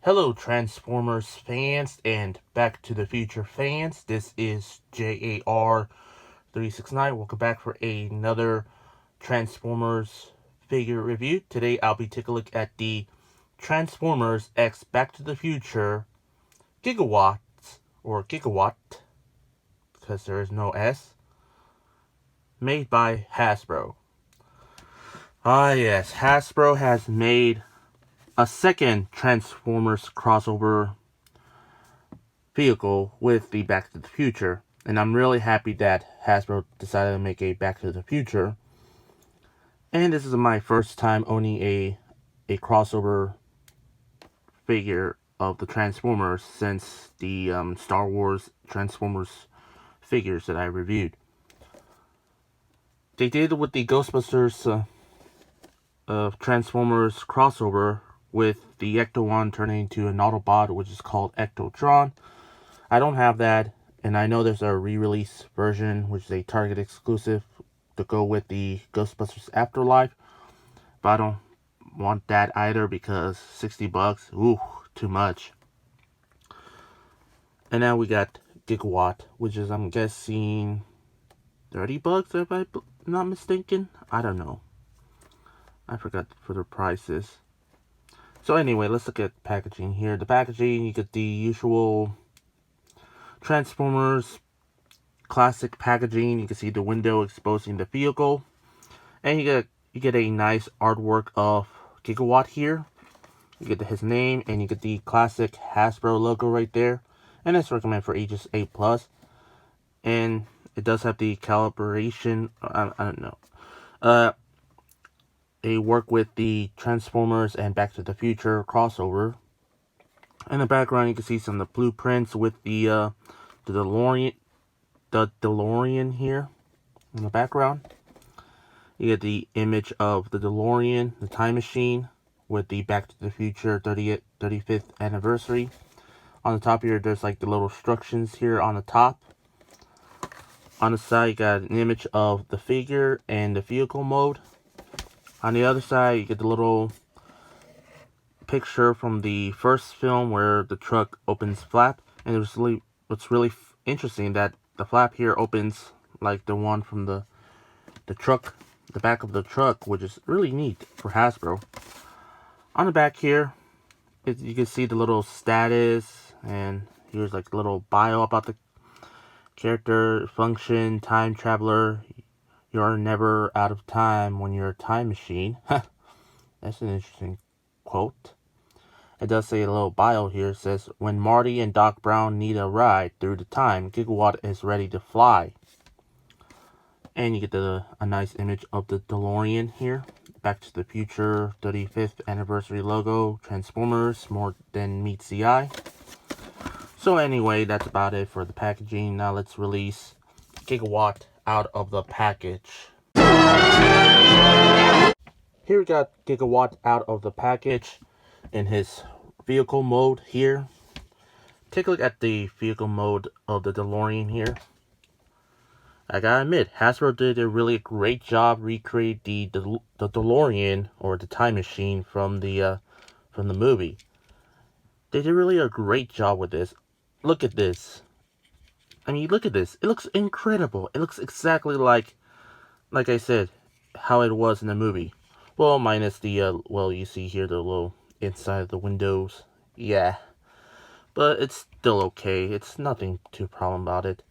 Hello Transformers fans and Back to the Future fans. This is J.A.R. 369. Welcome back for another Transformers figure review. Today I'll be taking a look at the Transformers X Back to the Future Gigawatt, because there is no S, made by Hasbro. Yes, Hasbro has made a second Transformers crossover vehicle with the Back to the Future, and I'm really happy that Hasbro decided to make a Back to the Future. And this is my first time owning a crossover figure of the Transformers since the Star Wars Transformers figures that I reviewed. They did with the Ghostbusters Transformers crossover with the Ecto-1 turning into an Autobot, which is called Ectotron. I don't have that, and I know there's a re-release version, which is a Target exclusive to go with the Ghostbusters Afterlife, but I don't want that either because $60, ooh, too much. And now we got Gigawatt, which is, I'm guessing, $30 if I'm not mistaken. I don't know. I forgot for the prices. So anyway, let's look at packaging here. The packaging, you get the usual Transformers classic packaging. You can see the window exposing the vehicle, and you get a nice artwork of Gigawatt here. You get his name, and you get the classic Hasbro logo right there, and it's recommended for ages 8+. And it does have the calibration. I don't know. They work with the Transformers and Back to the Future crossover. In the background, you can see some of the blueprints with the DeLorean here in the background. You get the image of the DeLorean, the time machine, with the Back to the Future 35th anniversary. On the top here, there's like the little instructions here on the top. On the side, you got an image of the figure and the vehicle mode. On the other side, you get the little picture from the first film where the truck opens flap, and what's really interesting that the flap here opens like the one from the truck, the back of the truck, which is really neat for Hasbro. On the back here, you can see the little status, and here's like a little bio about the character, function, time traveler. You're never out of time when you're a time machine. That's an interesting quote. It does say a little bio here. It says, when Marty and Doc Brown need a ride through the time, Gigawatt is ready to fly. And you get a nice image of the DeLorean here. Back to the Future 35th anniversary logo. Transformers, more than meets the eye. So anyway, that's about it for the packaging. Now let's release Gigawatt out of the package. Here we got Gigawatt out of the package in his vehicle mode here. Take a look at the vehicle mode of the DeLorean here. I gotta admit, Hasbro did a really great job recreating the DeLorean, or the time machine, from the movie. They did really a great job with this. Look at this. I mean, look at this. It looks incredible. It looks exactly like I said, how it was in the movie. Well, minus the, well, you see here the little inside of the windows. Yeah. But it's still okay. It's nothing too problem about it.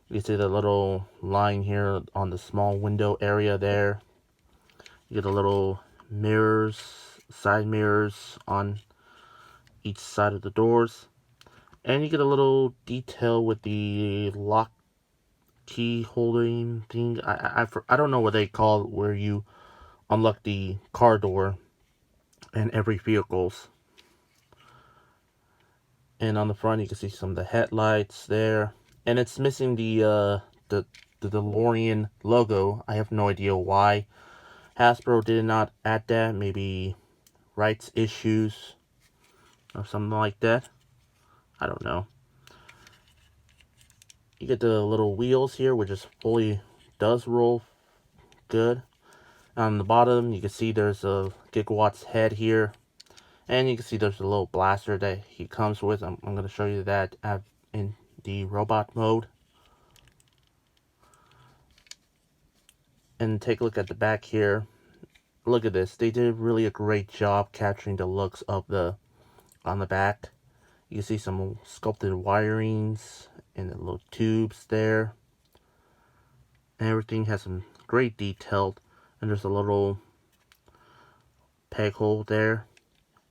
You see the little line here on the small window area there. You get a little mirrors, side mirrors on each side of the doors. And you get a little detail with the lock key holding thing. I don't know what they call it, where you unlock the car door in every vehicles. And on the front, you can see some of the headlights there, and it's missing the DeLorean logo. I have no idea why Hasbro did not add that. Maybe rights issues or something like that. I don't know. You get the little wheels here, which is fully does roll good. On the bottom, you can see there's a Gigawatt's head here, And you can see there's a little blaster that he comes with. I'm going to show you that in the robot mode. And take a look at the back here. Look at this. They did really a great job capturing the looks of on the back. You can see some sculpted wirings and the little tubes there. And everything has some great detail. And there's a little peg hole there.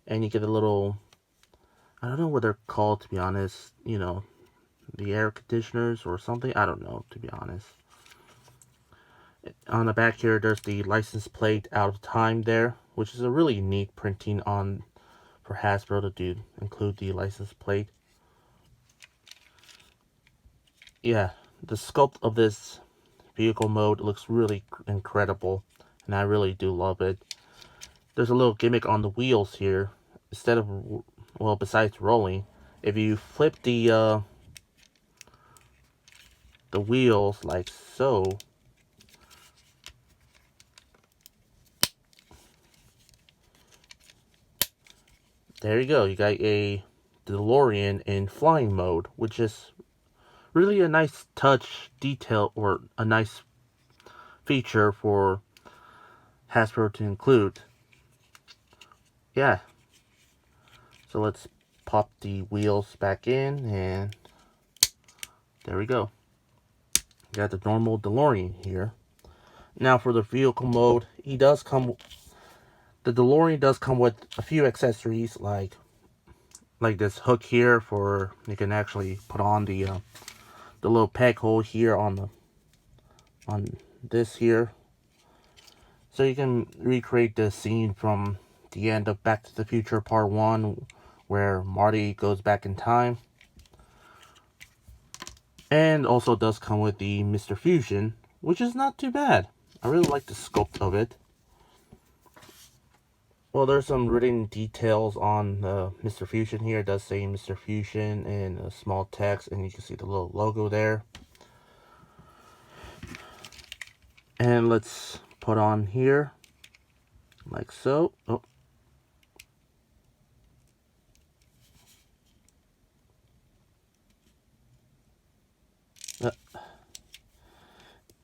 And you get a little, I don't know what they're called, to be honest. You know, the air conditioners or something. I don't know, to be honest. On the back here, there's the license plate out of time there, which is a really neat printing for Hasbro to include the license plate. Yeah, the sculpt of this vehicle mode looks really incredible, and I really do love it. There's a little gimmick on the wheels here. Instead of, well, besides rolling, if you flip the wheels like so, there you go. You got a DeLorean in flying mode, which is really a nice touch detail, or a nice feature for Hasbro to include. Yeah. So let's pop the wheels back in, and there we go. Got the normal DeLorean here. Now for the vehicle mode, the DeLorean does come with a few accessories like this hook here for you can actually put on the little peg hole here on this here, so you can recreate the scene from the end of Back to the Future Part 1 where Marty goes back in time. And also does come with the Mr. Fusion, which is not too bad. I really like the sculpt of it. Well, there's some written details on Mr. Fusion here. It does say Mr. Fusion in a small text, and you can see the little logo there. And let's put on here, like so. Oh.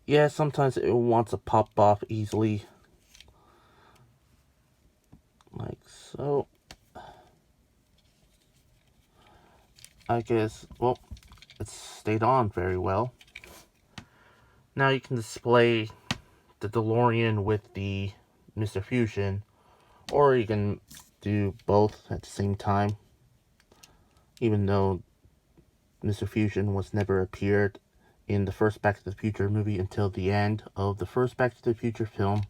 Yeah, sometimes it wants to pop off easily. Like so. I guess, well, it's stayed on very well. Now you can display the DeLorean with the Mr. Fusion, or you can do both at the same time, even though Mr. Fusion was never appeared in the first Back to the Future movie until the end of the first Back to the Future film.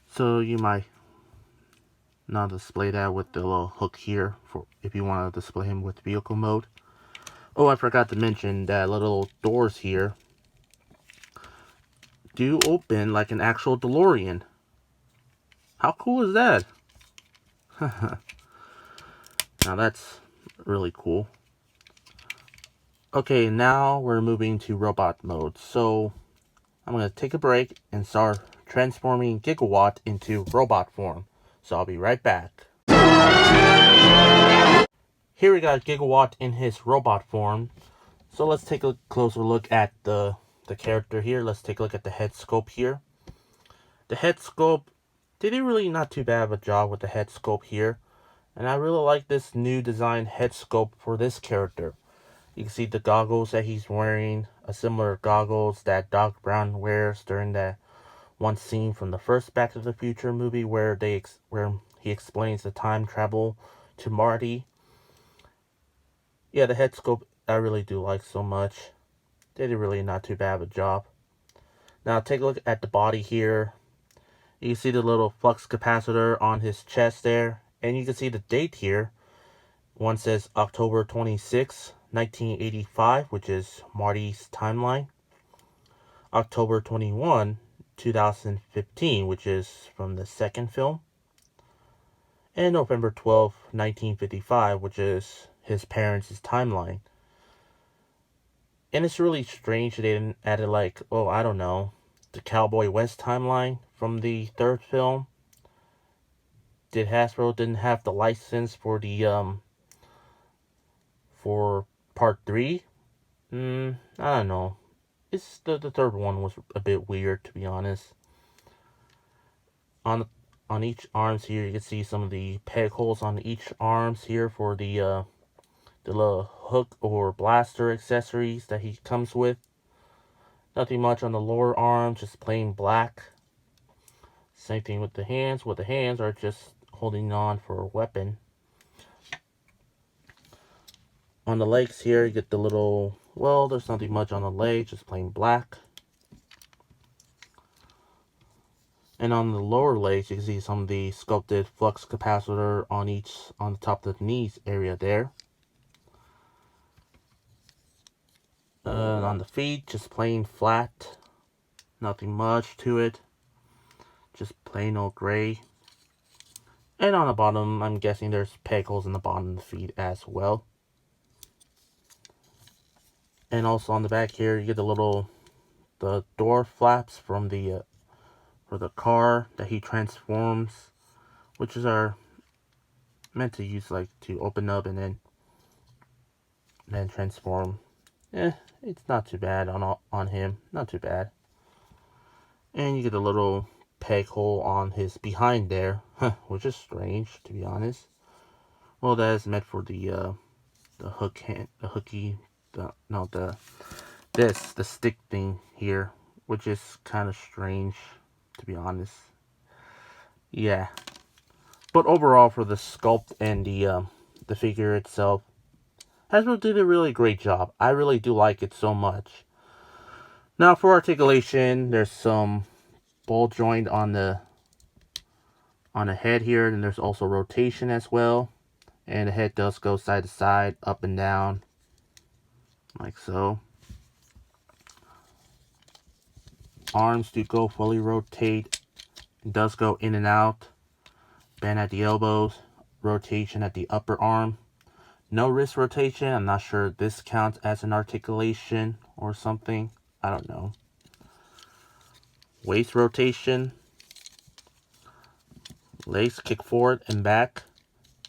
So you might not display that with the little hook here for if you want to display him with vehicle mode. Oh, I forgot to mention that little doors here do open like an actual DeLorean. How cool is that? Now that's really cool. Okay, now we're moving to robot mode. So I'm going to take a break and start transforming Gigawatt into robot form. So I'll be right back. Here we got Gigawatt in his robot form. So let's take a closer look at the character here. Let's take a look at the head sculpt here. The head sculpt, they did really not too bad of a job with the head sculpt here. And I really like this new design head sculpt for this character. You can see the goggles that he's wearing, a similar goggles that Doc Brown wears during that one scene from the first Back to the Future movie where he explains the time travel to Marty. Yeah, the head sculpt I really do like so much. They did really not too bad of a job. Now take a look at the body here. You can see the little flux capacitor on his chest there. And you can see the date here. One says October 26, 1985, which is Marty's timeline. October 21, 2015, which is from the second film. And November 12, 1955, which is his parents' timeline. And it's really strange they didn't add it like, oh, I don't know, the Cowboy West timeline from the third film. did Hasbro didn't have the license for the for part 3? I don't know. It's the third one was a bit weird, to be honest. On on each arms here, you can see some of the peg holes on each arms here for the little hook or blaster accessories that he comes with. Nothing much on the lower arm, just plain black. Same thing with the hands. With the hands are just holding on for a weapon. On the legs here, you get the little, well, there's nothing much on the leg, just plain black. And on the lower legs, you can see some of the sculpted flux capacitor on the top of the knees area there. On the feet, just plain flat. Nothing much to it. Just plain old gray. And on the bottom, I'm guessing there's peg holes in the bottom of the feet as well. And also on the back here, you get the door flaps from for the car that he transforms, which are meant to use like to open up and then transform. It's not too bad on him, not too bad. And you get a little peg hole on his behind there, which is strange to be honest. Well, that is meant for the hook hand, the stick thing here, which is kind of strange to be honest. Yeah, but overall for the sculpt and the figure itself, Hasbro did a really great job. I really do like it so much. Now for articulation, there's some ball joint on the head here, and there's also rotation as well. And the head does go side to side, up and down, like so. Arms do go fully rotate. It does go in and out. Bend at the elbows. Rotation at the upper arm. No wrist rotation. I'm not sure if this counts as an articulation or something. I don't know. Waist rotation. Legs kick forward and back.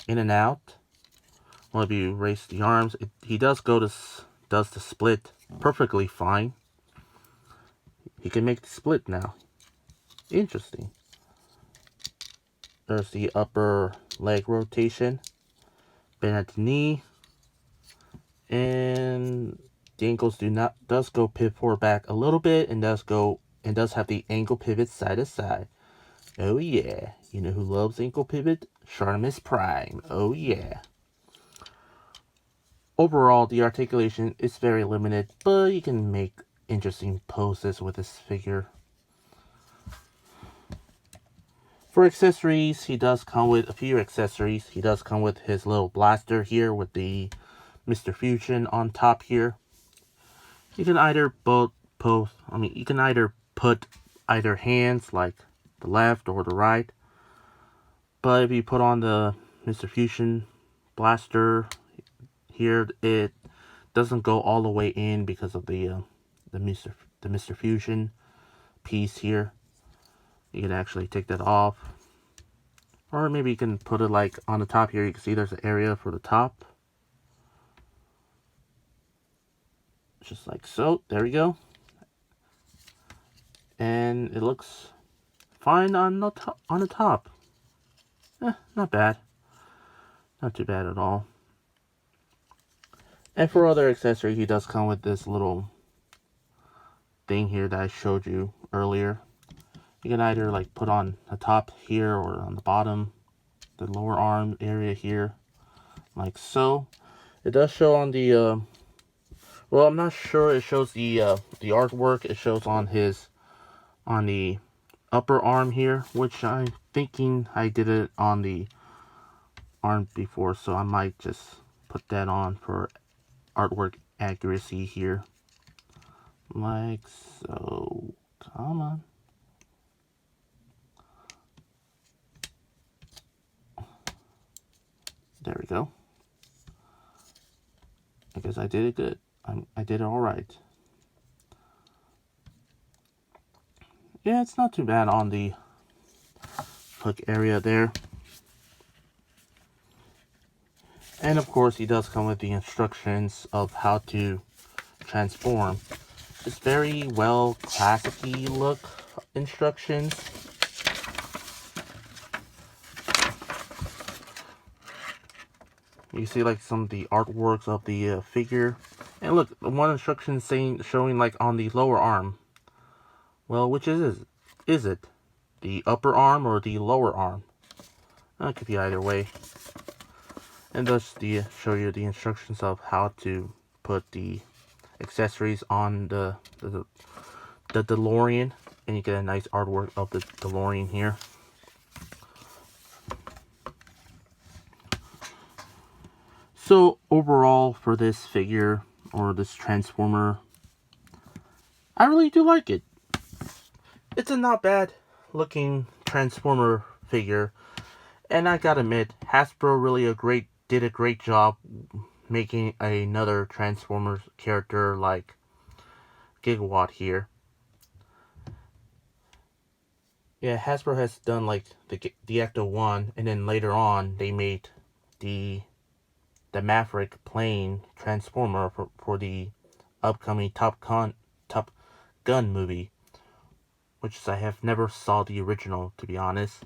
In and out. Well, if you raise the arms, he does the split perfectly fine. He can make the split now. Interesting. There's the upper leg rotation. Bend at the knee. And the ankles does go pivot forward back a little bit and does have the ankle pivot side to side. Oh yeah. You know who loves ankle pivot? Shartimus Prime. Oh yeah. Overall, the articulation is very limited, but you can make interesting poses with this figure. For accessories, he does come with a few accessories. He does come with his little blaster here with the Mr. Fusion on top here. You can either you can either put either hands, like the left or the right. But if you put on the Mr. Fusion blaster here, it doesn't go all the way in because of the Mr. Fusion piece here. You can actually take that off. Or maybe you can put it like on the top here. You can see there's an area for the top. Just like so. There we go. And it looks fine on the top. Not bad. Not too bad at all. And for other accessories, he does come with this little thing here that I showed you earlier. You can either like put on the top here or on the bottom, the lower arm area here, like so. It does show on the well, I'm not sure it shows the artwork. It shows on the upper arm here, which I'm thinking I did it on the arm before, so I might just put that on for artwork accuracy here, like so. Come on. There we go. I guess I did it good. I did it all right. Yeah, it's not too bad on the hook area there. And of course, he does come with the instructions of how to transform. It's very well classic-y look instructions. You see like some of the artworks of the figure. And look, one instruction showing like on the lower arm. Well, which is it? The upper arm or the lower arm? It could be either way. And thus show you the instructions of how to put the accessories on the DeLorean, and you get a nice artwork of the DeLorean here. So overall, for this figure or this Transformer, I really do like it. It's a not bad looking Transformer figure, and I gotta admit, Hasbro really did a great job making another Transformers character like Gigawatt here. Yeah, Hasbro has done like the Ecto 1, and then later on they made the Maverick plane Transformer for the upcoming Top Gun movie, which I have never saw the original, to be honest.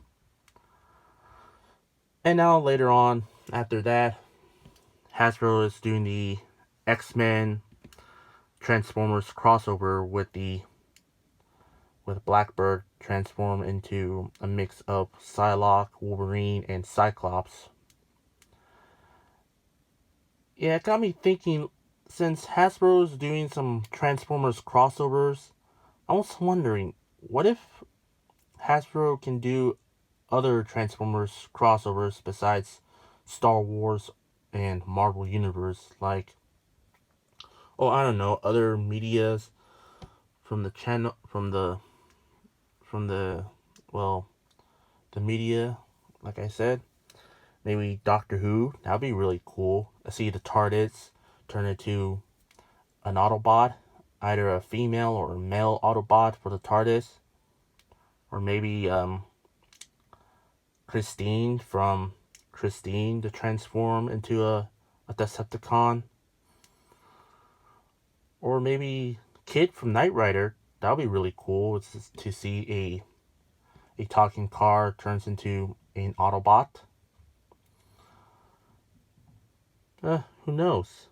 And now later on, after that, Hasbro is doing the X-Men Transformers crossover with Blackbird transform into a mix of Psylocke, Wolverine, and Cyclops. Yeah, it got me thinking, since Hasbro's doing some Transformers crossovers, I was wondering, what if Hasbro can do other Transformers crossovers besides Star Wars and Marvel Universe, like, oh, I don't know, other medias from the channel, well, the media, like I said, maybe Doctor Who, that'd be really cool. I see the TARDIS turn into an Autobot, either a female or a male Autobot for the TARDIS, or maybe Christine to transform into a Decepticon, or maybe Kid from Knight Rider. That would be really cool to see a talking car turns into an Autobot. Who knows?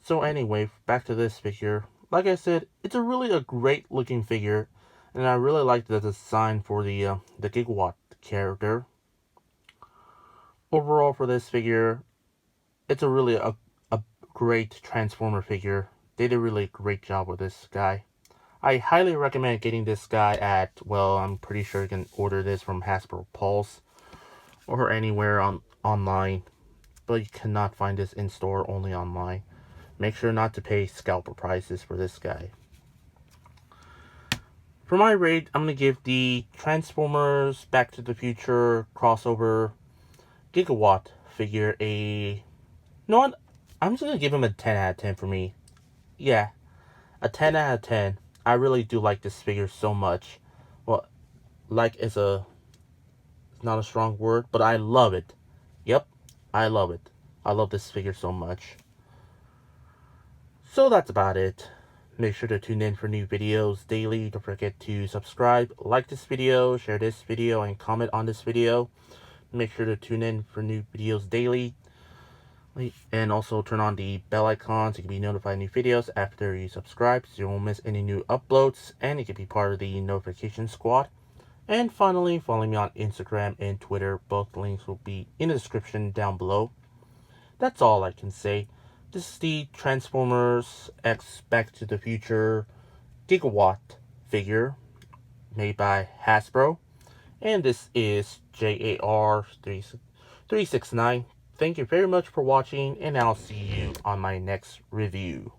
So anyway, back to this figure. Like I said, it's a great looking figure, and I really like the design for the Gigawatt character. Overall, for this figure, it's a great Transformer figure. They did a really great job with this guy. I highly recommend getting this guy at, well, I'm pretty sure you can order this from Hasbro Pulse or anywhere online, but you cannot find this in store, only online. Make sure not to pay scalper prices for this guy. For my rate, I'm going to give the Transformers Back to the Future crossover Gigawatt figure a... You know what? I'm just going to give him a 10 out of 10 for me. Yeah, a 10 out of 10. I really do like this figure so much. Well, like is not a strong word, but I love it. Yep, I love it. I love this figure so much. So that's about it. Make sure to tune in for new videos daily. Don't forget to subscribe, like this video, share this video, and comment on this video. Make sure to tune in for new videos daily. And also turn on the bell icon so you can be notified of new videos after you subscribe, so you won't miss any new uploads, and you can be part of the notification squad. And finally, follow me on Instagram and Twitter. Both links will be in the description down below. That's all I can say. This is the Transformers X Back to the Future Gigawatt figure made by Hasbro. And this is J.A.R. 369. Thank you very much for watching, and I'll see you on my next review.